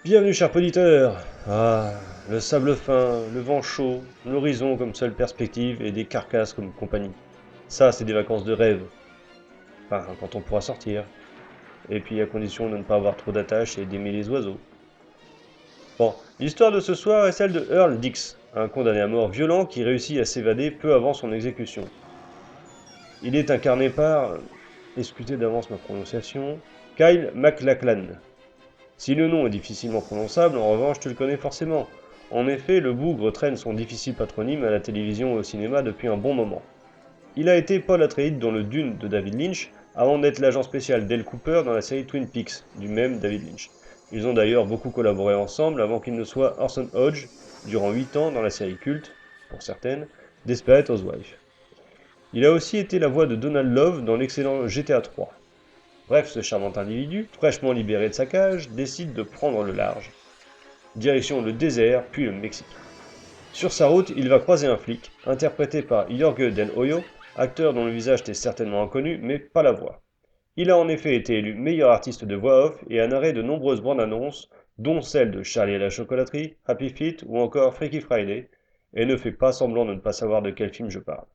Bienvenue, chers auditeurs. Ah, le sable fin, le vent chaud, l'horizon comme seule perspective et des carcasses comme compagnie. Ça, c'est des vacances de rêve. Enfin, quand on pourra sortir. Et puis à condition de ne pas avoir trop d'attaches et d'aimer les oiseaux. Bon, l'histoire de ce soir est celle de Earl Dix, un condamné à mort violent qui réussit à s'évader peu avant son exécution. Il est incarné par, excusez d'avance ma prononciation, Kyle MacLachlan. Si le nom est difficilement prononçable, en revanche, tu le connais forcément. En effet, le bougre traîne son difficile patronyme à la télévision et au cinéma depuis un bon moment. Il a été Paul Atreides dans le Dune de David Lynch, avant d'être l'agent spécial Dale Cooper dans la série Twin Peaks, du même David Lynch. Ils ont d'ailleurs beaucoup collaboré ensemble avant qu'il ne soit Orson Hodge, durant 8 ans dans la série culte, pour certaines, Desperate Housewives. Il a aussi été la voix de Donald Love dans l'excellent GTA 3. Bref, ce charmant individu, fraîchement libéré de sa cage, décide de prendre le large. Direction le désert, puis le Mexique. Sur sa route, il va croiser un flic, interprété par Jorge Del Hoyo, acteur dont le visage t'est certainement inconnu, mais pas la voix. Il a en effet été élu meilleur artiste de voix off et a narré de nombreuses bandes annonces, dont celle de Charlie et la chocolaterie, Happy Feet ou encore Freaky Friday, et ne fait pas semblant de ne pas savoir de quel film je parle.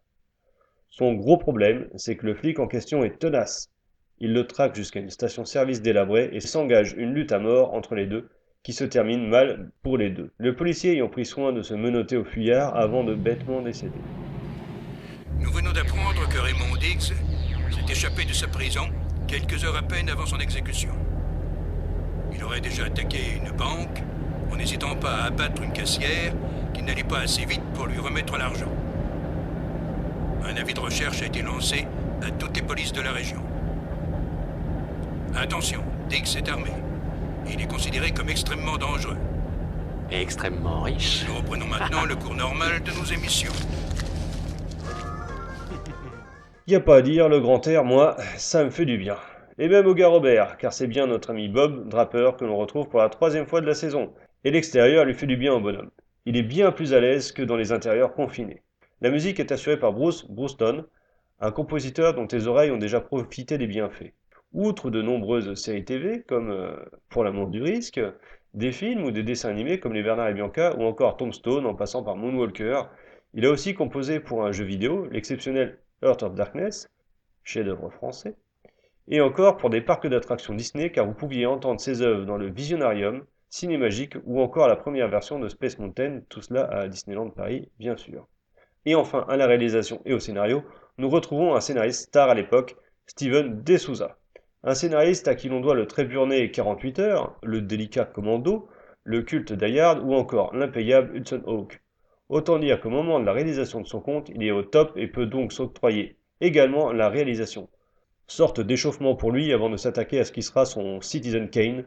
Son gros problème, c'est que le flic en question est tenace. Il le traque jusqu'à une station-service délabrée et s'engage une lutte à mort entre les deux, qui se termine mal pour les deux, le policier ayant pris soin de se menotter au fuyard avant de bêtement décéder. Nous venons d'apprendre que Raymond Diggs s'est échappé de sa prison quelques heures à peine avant son exécution. Il aurait déjà attaqué une banque en n'hésitant pas à abattre une caissière qui n'allait pas assez vite pour lui remettre l'argent. Un avis de recherche a été lancé à toutes les polices de la région. Attention, Diggs est armé. Il est considéré comme extrêmement dangereux. Et extrêmement riche. Nous reprenons maintenant le cours normal de nos émissions. Y a pas à dire, le grand air, moi, ça me fait du bien. Et même au gars Robert, car c'est bien notre ami Bob, Draper, que l'on retrouve pour la troisième fois de la saison. Et l'extérieur lui fait du bien au bonhomme. Il est bien plus à l'aise que dans les intérieurs confinés. La musique est assurée par Bruce Brewston, un compositeur dont tes oreilles ont déjà profité des bienfaits. Outre de nombreuses séries TV, comme Pour l'amour du risque, des films ou des dessins animés comme les Bernard et Bianca ou encore Tombstone en passant par Moonwalker, il a aussi composé pour un jeu vidéo l'exceptionnel Heart of Darkness, chef-d'œuvre français, et encore pour des parcs d'attractions Disney car vous pouviez entendre ses œuvres dans le Visionarium, Cinémagique ou encore la première version de Space Mountain, tout cela à Disneyland Paris bien sûr. Et enfin, à la réalisation et au scénario, nous retrouvons un scénariste star à l'époque, Steven De Souza. Un scénariste à qui l'on doit le très burné 48 heures, le délicat Commando, le culte Die Hard ou encore l'impayable Hudson Hawk. Autant dire qu'au moment de la réalisation de son compte, il est au top et peut donc s'octroyer également la réalisation. Sorte d'échauffement pour lui avant de s'attaquer à ce qui sera son Citizen Kane,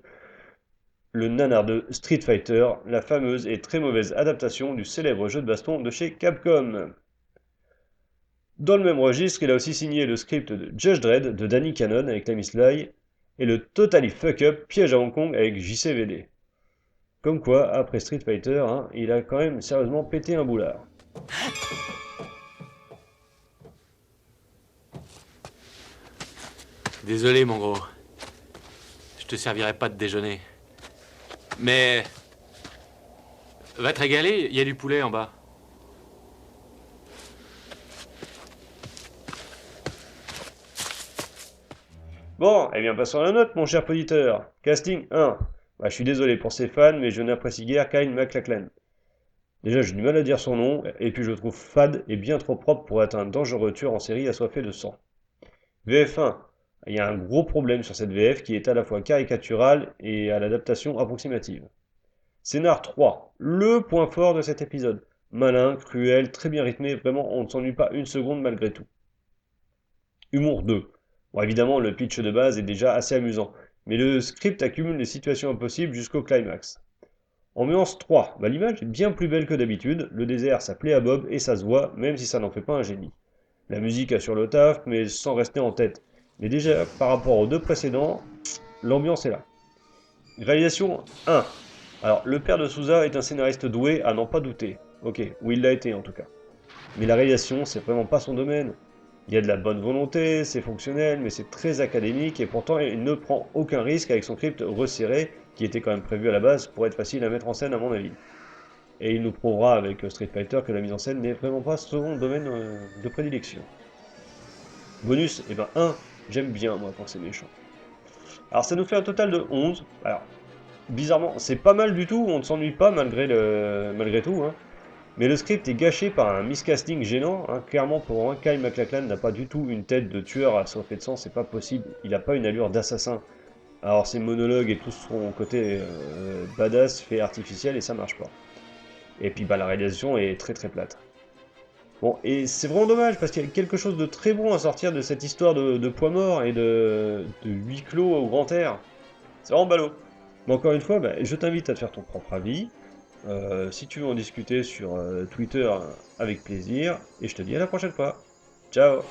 le nanar de Street Fighter, la fameuse et très mauvaise adaptation du célèbre jeu de baston de chez Capcom. Dans le même registre, il a aussi signé le script de Judge Dredd de Danny Cannon avec Tammy Sly et le Totally Fuck Up Piège à Hong Kong avec JCVD. Comme quoi, après Street Fighter, hein, il a quand même sérieusement pété un boulard. Désolé, mon gros. Je te servirai pas de déjeuner. Mais... va te régaler, il y a du poulet en bas. Bon, eh bien passons à la note, mon cher auditeur. Casting 1. Bah, je suis désolé pour ses fans, mais je n'apprécie guère Kyle MacLachlan. Déjà, j'ai du mal à dire son nom, et puis je le trouve fade et bien trop propre pour être un dangereux tueur en série assoiffé de sang. VF1. Il y a un gros problème sur cette VF qui est à la fois caricaturale et à l'adaptation approximative. Scénar 3. Le point fort de cet épisode. Malin, cruel, très bien rythmé, vraiment on ne s'ennuie pas une seconde malgré tout. Humour 2. Bon, évidemment, le pitch de base est déjà assez amusant, mais le script accumule les situations impossibles jusqu'au climax. Ambiance 3. Bah, l'image est bien plus belle que d'habitude, le désert ça plaît à Bob et ça se voit, même si ça n'en fait pas un génie. La musique assure le taf, mais sans rester en tête. Mais déjà, par rapport aux deux précédents, l'ambiance est là. Réalisation 1. Alors, le père de Souza est un scénariste doué à n'en pas douter. Ok, ou il l'a été en tout cas. Mais la réalisation, c'est vraiment pas son domaine. Il y a de la bonne volonté, c'est fonctionnel, mais c'est très académique et pourtant il ne prend aucun risque avec son script resserré, qui était quand même prévu à la base pour être facile à mettre en scène à mon avis. Et il nous prouvera avec Street Fighter que la mise en scène n'est vraiment pas son domaine de prédilection. Bonus, eh ben 1, j'aime bien moi quand c'est méchant. Alors ça nous fait un total de 11. Alors, bizarrement, c'est pas mal du tout, on ne s'ennuie pas malgré tout, hein. Mais le script est gâché par un miscasting gênant, hein. Clairement pour moi, Kyle MacLachlan n'a pas du tout une tête de tueur à sauver de sang, c'est pas possible, il n'a pas une allure d'assassin. Alors ses monologues et tout son côté badass fait artificiel et ça marche pas. Et puis bah la réalisation est très très plate. Bon, et c'est vraiment dommage parce qu'il y a quelque chose de très bon à sortir de cette histoire de poids mort et de huis clos au grand air. C'est vraiment ballot. Mais encore une fois, bah, je t'invite à te faire ton propre avis. Si tu veux en discuter sur Twitter, avec plaisir. Et je te dis à la prochaine fois. Ciao!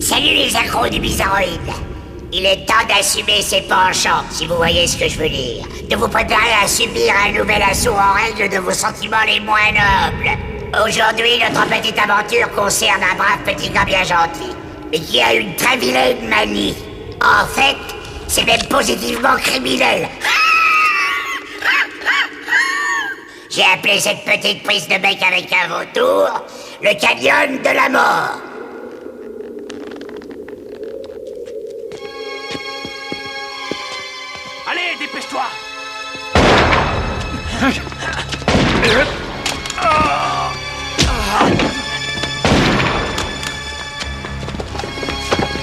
Salut les accros du bizarroïde. Il est temps d'assumer ses penchants, si vous voyez ce que je veux dire. De vous préparer à subir un nouvel assaut en règle de vos sentiments les moins nobles. Aujourd'hui, notre petite aventure concerne un brave petit gars bien gentil, mais qui a une très vilaine manie. En fait, c'est même positivement criminel. J'ai appelé cette petite prise de bec avec un vautour le canyon de la mort. Allez, dépêche-toi!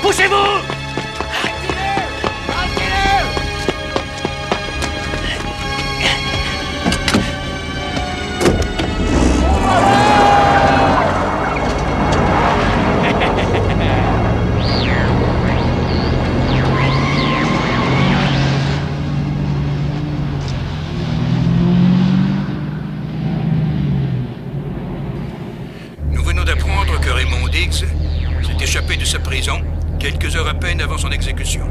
Poussez-vous! Nous venons d'apprendre que Raymond Diggs s'est échappé de sa prison quelques heures à peine avant son exécution.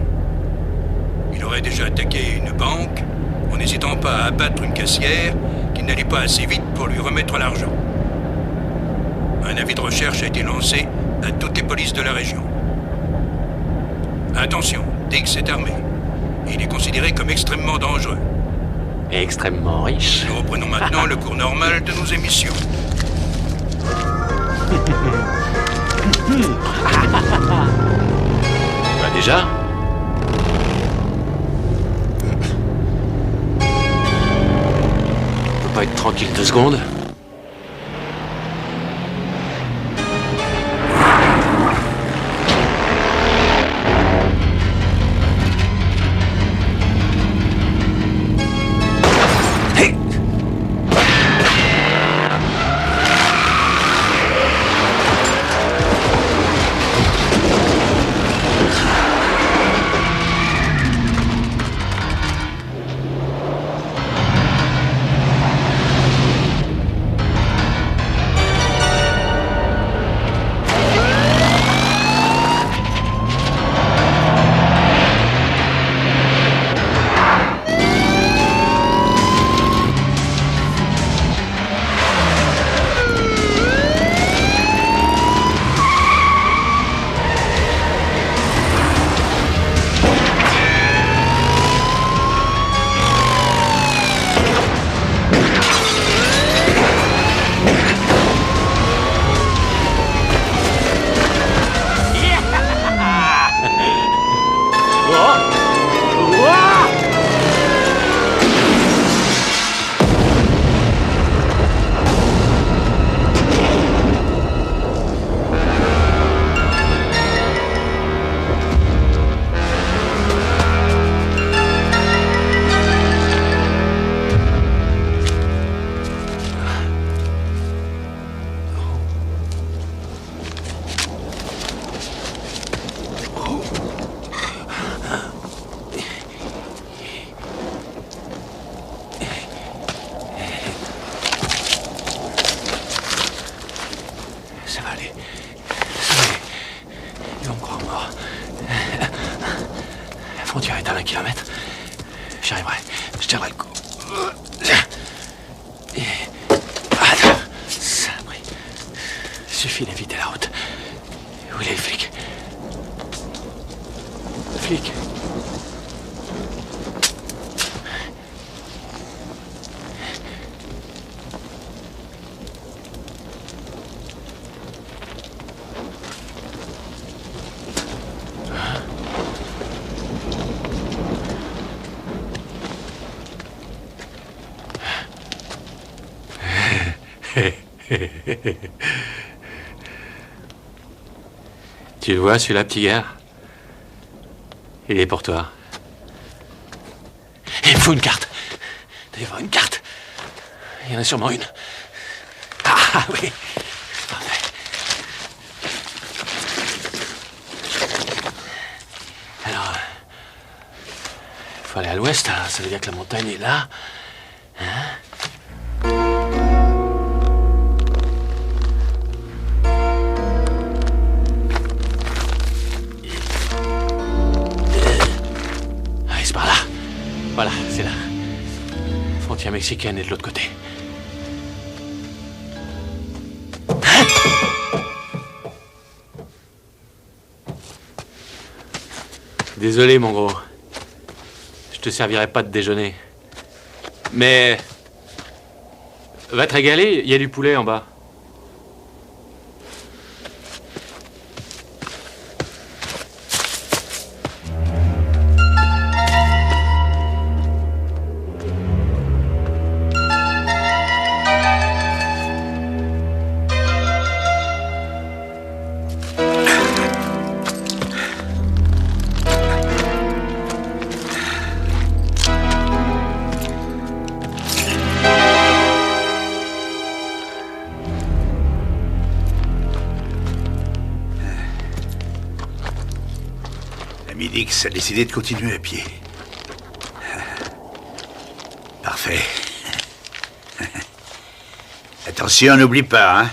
Il aurait déjà attaqué une banque en n'hésitant pas à abattre une caissière qui n'allait pas assez vite pour lui remettre l'argent. Un avis de recherche a été lancé à toutes les polices de la région. Attention, Diggs est armé. Il est considéré comme extrêmement dangereux. Et extrêmement riche. Nous reprenons maintenant le cours normal de nos émissions. Bah déjà? On peut pas être tranquille 2 secondes? peut-être. J'y arriverai. Je tiendrai le coup. Saloperie. Suffit d'éviter la route. Où il est le flic? Le flic. Tu le vois, celui-là, petit gars? Il est pour toi. Il me faut une carte. Il doit y avoir une carte. Il y en a sûrement une. Ah oui. Parfait. Alors, il faut aller à l'ouest, hein. Ça veut dire que la montagne est là. Hein? Voilà, c'est là. Frontière mexicaine est de l'autre côté. Désolé, mon gros. Je te servirai pas de déjeuner. Mais... va te régaler, il y a du poulet en bas. Dix a décidé de continuer à pied. Parfait. Attention, n'oublie pas, hein.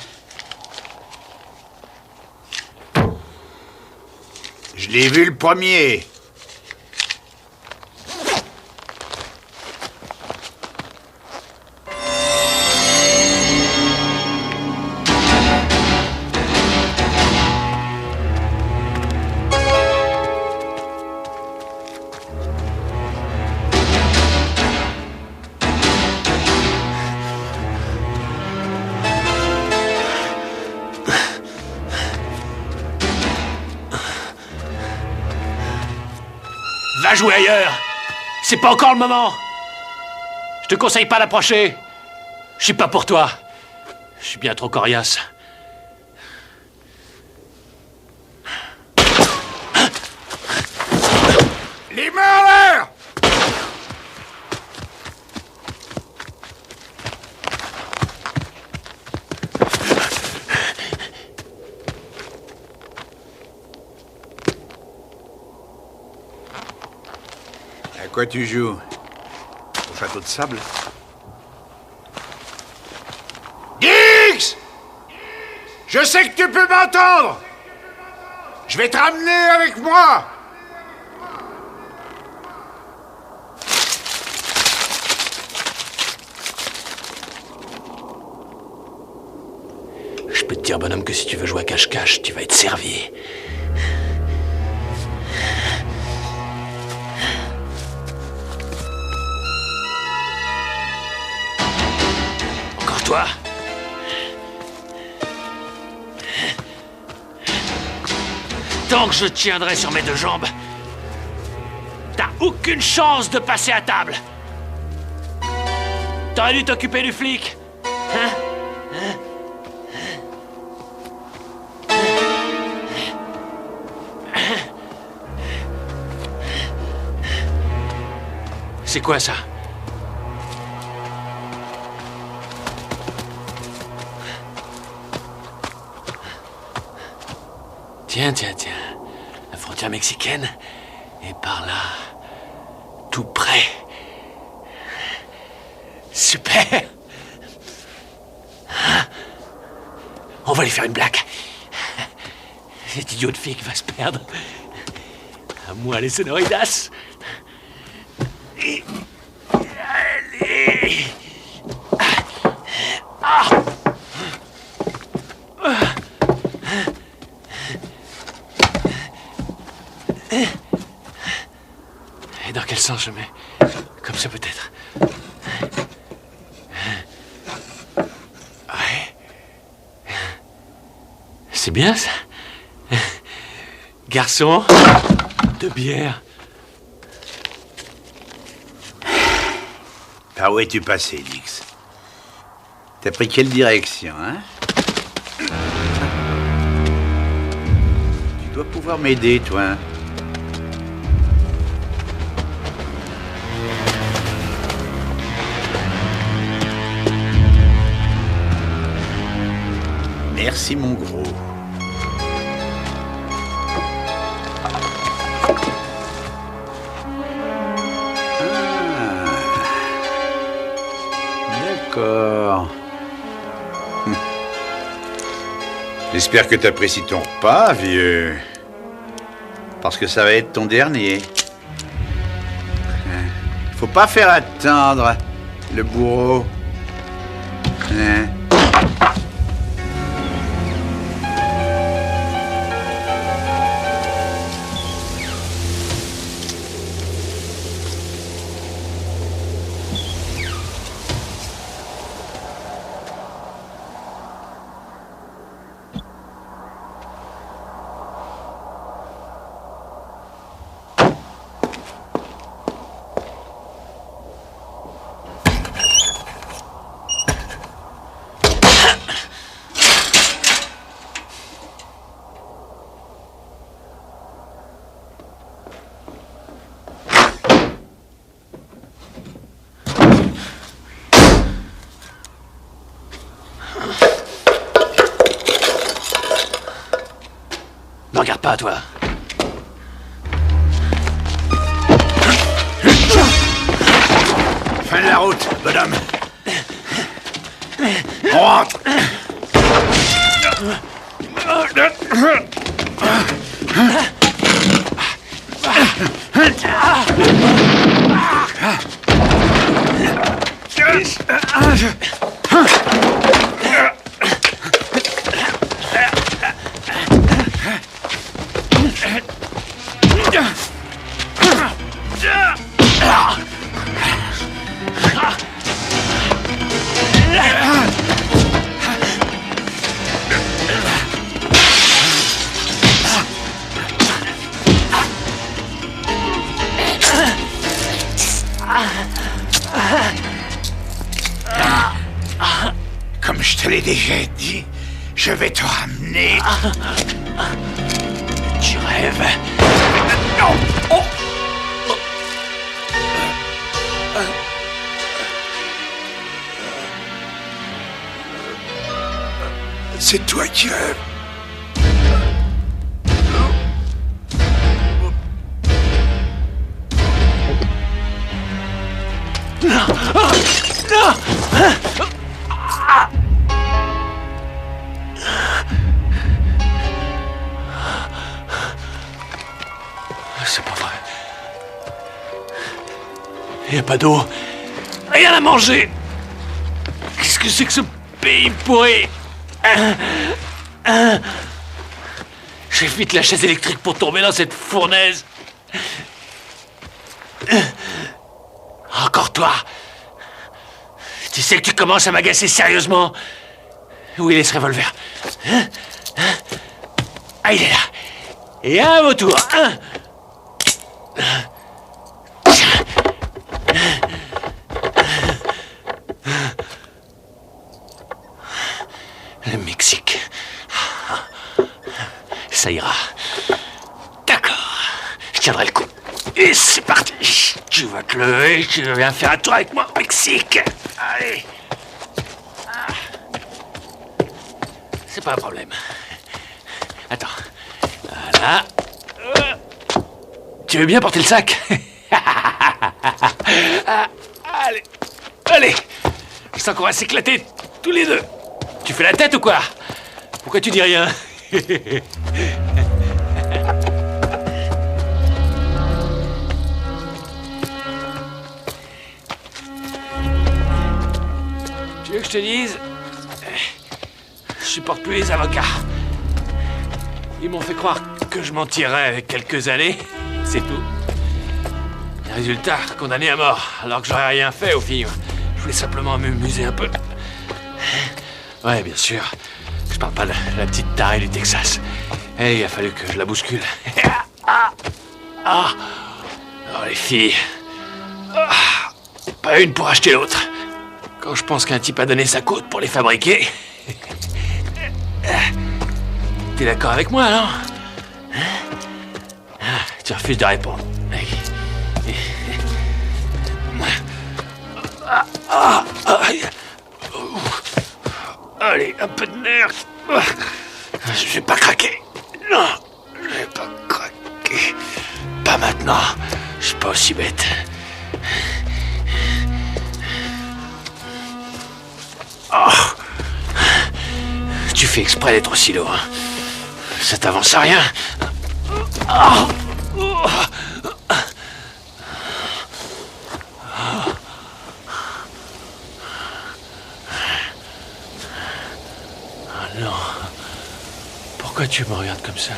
Je l'ai vu le premier. Va jouer ailleurs. C'est pas encore le moment. Je te conseille pas d'approcher. Je suis pas pour toi. Je suis bien trop coriace. Les mains en l'air! À quoi tu joues? Au château de sable? Dix! Je sais que tu peux m'entendre! Je vais te ramener avec moi! Je peux te dire, bonhomme, que si tu veux jouer à cache-cache, tu vas être servi. Encore toi? Tant que je tiendrai sur mes deux jambes, t'as aucune chance de passer à table. T'aurais dû t'occuper du flic. Hein? C'est quoi ça? Tiens, tiens, tiens. La frontière mexicaine est par là. Tout près. Super! On va lui faire une blague. Cet idiot de flic va se perdre. À moi les sonoridas. Et dans quel sens je mets? Comme ça peut-être. Ouais. C'est bien ça. Garçon, de bière. Par où es-tu passé, Dix? T'as pris quelle direction, hein? Tu dois pouvoir m'aider, toi. Merci, mon gros. D'accord. J'espère que t'apprécies ton repas, vieux. Parce que ça va être ton dernier. Faut pas faire attendre le bourreau. Hein? Ne regarde pas, toi. Fin de la route, bonhomme. On rentre. Comme je te l'ai déjà dit, je vais te ramener. Tu rêves. Non. Oh. C'est toi qui rêves. C'est pas vrai. Il n'y a pas d'eau. Rien à manger. Qu'est-ce que c'est que ce pays pourri? J'évite la chaise électrique pour tomber dans cette fournaise. Encore toi. Tu sais que tu commences à m'agacer sérieusement. Où il est ce revolver? Ah, il est là. Et à vos tours. Le Mexique. Ça ira. D'accord. Je tiendrai le coup. Et c'est parti. Tu vas te lever, tu viens faire un tour avec moi au Mexique. Allez. C'est pas un problème. Attends. Voilà. Tu veux bien porter le sac? Allez. Allez. Je sens qu'on va s'éclater tous les deux. Tu fais la tête ou quoi? Pourquoi tu dis rien? Tu veux que je te dise? Je supporte plus les avocats. Ils m'ont fait croire que je m'en tirerais avec quelques années, c'est tout. Résultat, condamné à mort, alors que j'aurais rien fait au film. Je voulais simplement m'amuser un peu. Ouais, bien sûr. Je parle pas de la petite tarée du Texas. Et il a fallu que je la bouscule. Oh, les filles. Pas une pour acheter l'autre. Quand je pense qu'un type a donné sa côte pour les fabriquer. T'es d'accord avec moi, non? Tu refuses de répondre. Allez, un peu de nerf. Je vais pas craquer. Non, je vais pas craquer. Pas maintenant. Je suis pas aussi bête. Oh. Tu fais exprès d'être aussi lourd. Ça t'avance à rien. Oh. Non. Pourquoi tu me regardes comme ça?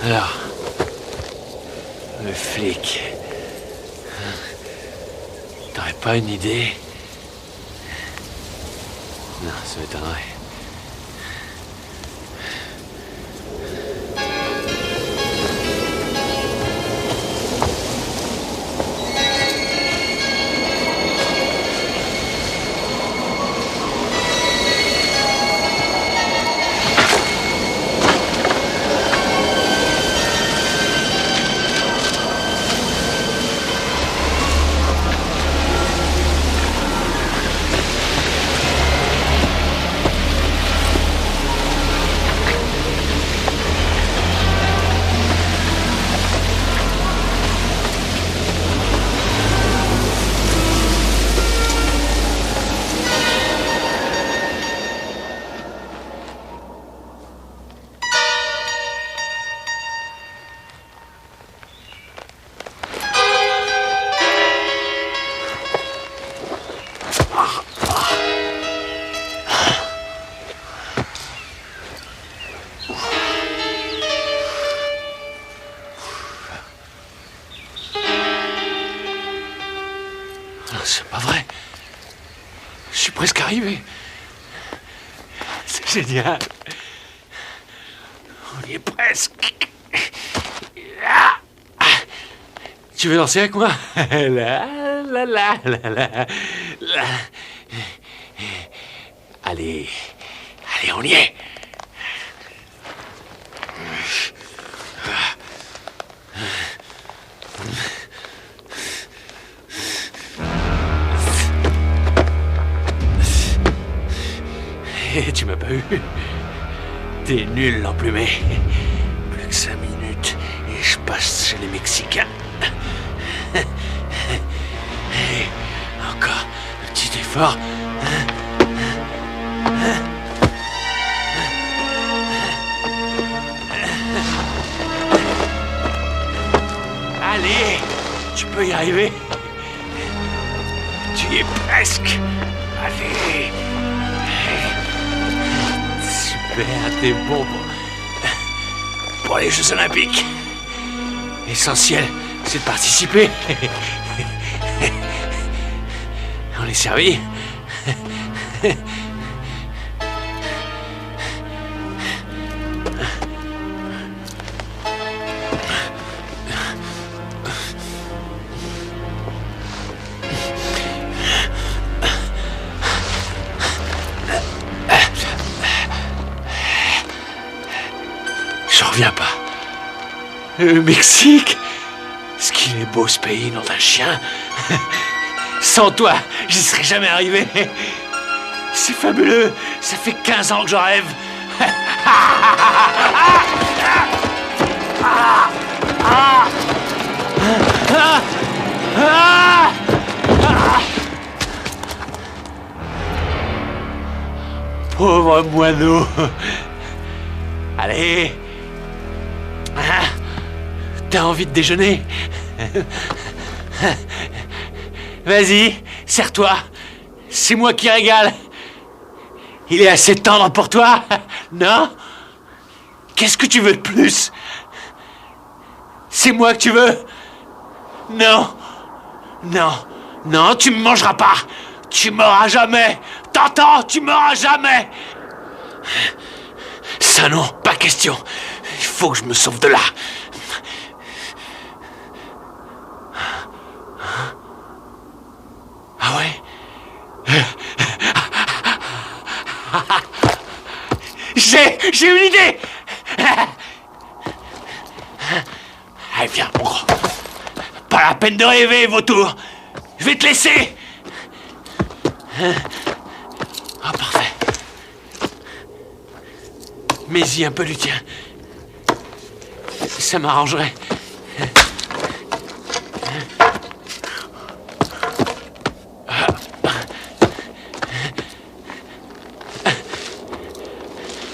Alors, le flic. T'aurais pas une idée? Non, ça m'étonnerait. C'est pas vrai. Je suis presque arrivé. C'est génial. On y est presque. Tu veux danser avec moi? La. Allez, on y est. Et tu m'as pas eu. T'es nul, l'emplumé. Plus que 5 minutes et je passe chez les Mexicains. Et encore un petit effort. Allez, tu peux y arriver. Tu y es presque. Allez. Super, t'es bon pour les Jeux Olympiques. L'essentiel, c'est de participer. On est servi. J'en reviens pas. Le Mexique? Ce qu'il est beau ce pays, nom d'un chien. Sans toi, j'y serais jamais arrivé. C'est fabuleux. Ça fait 15 ans que j'en rêve. Pauvre moineau. Allez. T'as envie de déjeuner? Vas-y, serre-toi. C'est moi qui régale. Il est assez tendre pour toi, non? Qu'est-ce que tu veux de plus? C'est moi que tu veux? Non. Non. Non, tu me mangeras pas. Tu m'auras jamais. T'entends? Tu m'auras jamais. Ça non, pas question. Il faut que je me sauve de là. Ah ouais? J'ai une idée. Allez, viens, mon gros. Pas la peine de rêver, vautour. Je vais te laisser. Ah, parfait. Mets-y un peu du tien. Ça m'arrangerait.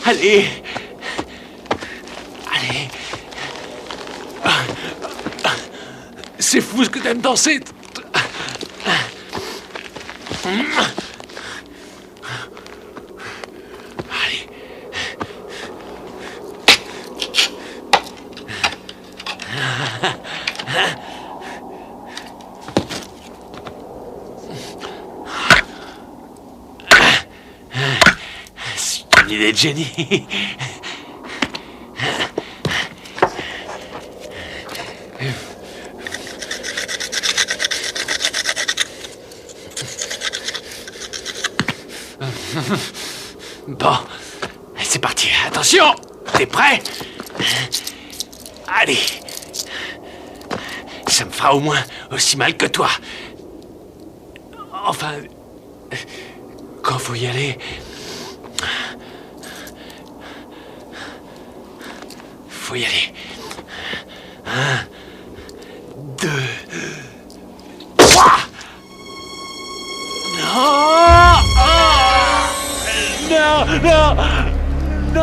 Allez. Allez. C'est fou ce que t'aimes danser. Allez. C'est une idée de génie. Bon, c'est parti. Attention, t'es prêt? Allez. Ça me fera au moins aussi mal que toi. Enfin, quand faut y aller, faut y aller. 1, 2, 3. Non! Non! Non! Non!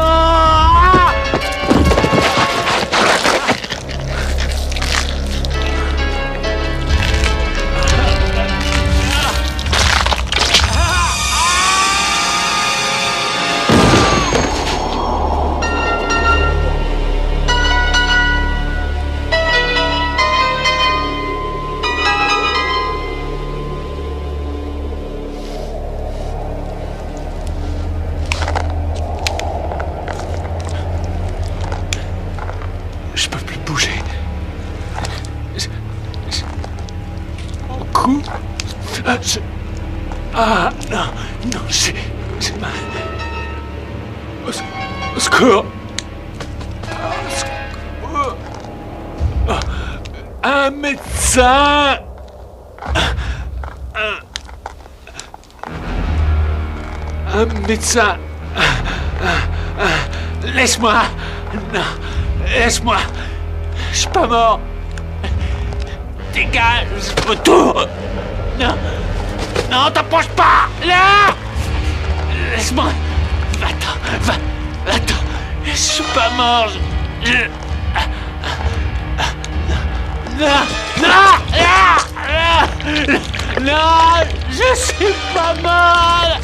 Je peux plus bouger. Mon cou. Ah, non, non, j'ai mal. Au secours. Un médecin. Un médecin. Laisse-moi. Non. Laisse-moi. Je suis pas mort. Dégage, retourne. Non. Non, t'approches pas. Là. Laisse-moi. Va-t'en. Va-t'en. Je suis pas mort. Non. Non. Non. Je suis pas mort.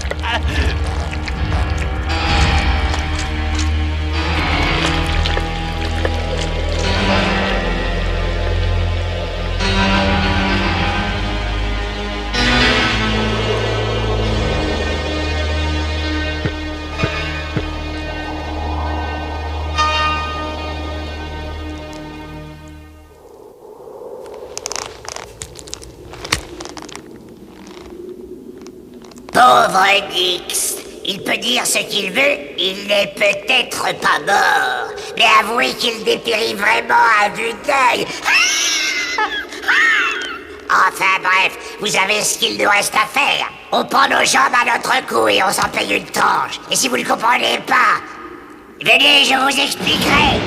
Pauvre Nix. Il peut dire ce qu'il veut, il n'est peut-être pas mort. Mais avouez qu'il dépérit vraiment à vue d'œil. Enfin bref, vous avez ce qu'il nous reste à faire. On prend nos jambes à notre cou et on s'en paye une tranche. Et si vous ne comprenez pas, venez, je vous expliquerai.